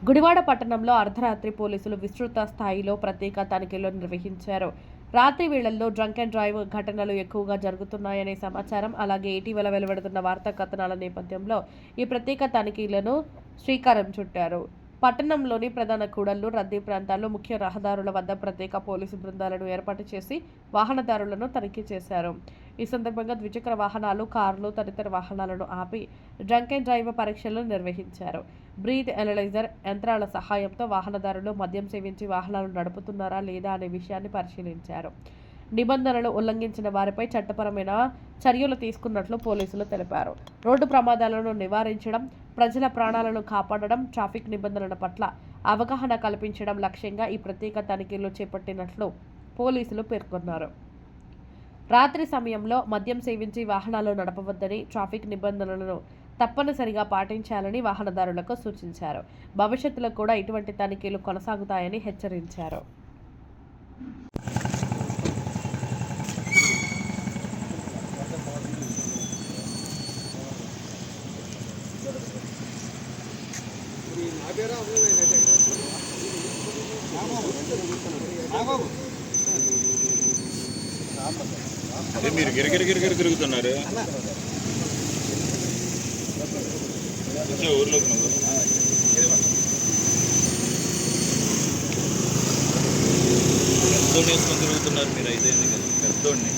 గుడివాడ పట్టణంలో అర్ధరాత్రి పోలీసులు విస్తృత స్థాయిలో ప్రత్యేక తనిఖీలు నిర్వహించారు. రాత్రి వేళల్లో డ్రంక్ అండ్ డ్రైవ్ ఘటనలు ఎక్కువగా జరుగుతున్నాయనే సమాచారం, అలాగే ఇటీవల వెలువడుతున్న వార్తా కథనాల నేపథ్యంలో ఈ ప్రత్యేక తనిఖీలను శ్రీకారం చుట్టారు. పట్టణంలోని ప్రధాన కూడళ్లు, రద్దీ ప్రాంతాల్లో, ముఖ్య రహదారుల వద్ద ప్రత్యేక పోలీసు బృందాలను ఏర్పాటు చేసి వాహనదారులను తనిఖీ చేశారు. ఈ సందర్భంగా ద్విచక్ర వాహనాలు, కార్లు తదితర వాహనాలను ఆపి డ్రంక్ అండ్ డ్రైవ్ పరీక్షలు నిర్వహించారు. బ్రీత్ ఎనలైజర్ యంత్రాల సహాయంతో వాహనదారులు మద్యం సేవించి వాహనాలు నడుపుతున్నారా లేదా అనే విషయాన్ని పరిశీలించారు. నిబంధనలు ఉల్లంఘించిన వారిపై చట్టపరమైన చర్యలు తీసుకున్నట్లు పోలీసులు తెలిపారు. రోడ్డు ప్రమాదాలను నివారించడం, ప్రజల ప్రాణాలను కాపాడడం, ట్రాఫిక్ నిబంధనల పట్ల అవగాహన కల్పించడం లక్ష్యంగా ఈ ప్రత్యేక తనిఖీలు చేపట్టినట్లు పోలీసులు పేర్కొన్నారు. రాత్రి సమయంలో మద్యం సేవించి వాహనాలు నడపవద్దని, ట్రాఫిక్ నిబంధనలను తప్పనిసరిగా పాటించాలని వాహనదారులకు సూచించారు. భవిష్యత్తులో కూడా ఇటువంటి తనిఖీలు కొనసాగుతాయని హెచ్చరించారు. అదే మీరు గిరగిర తిరుగుతున్నారు ఊర్లోకి నువ్వు పెద్దోడిని వేసుకొని తిరుగుతున్నారు మీరు. అయితే పెద్దోడిని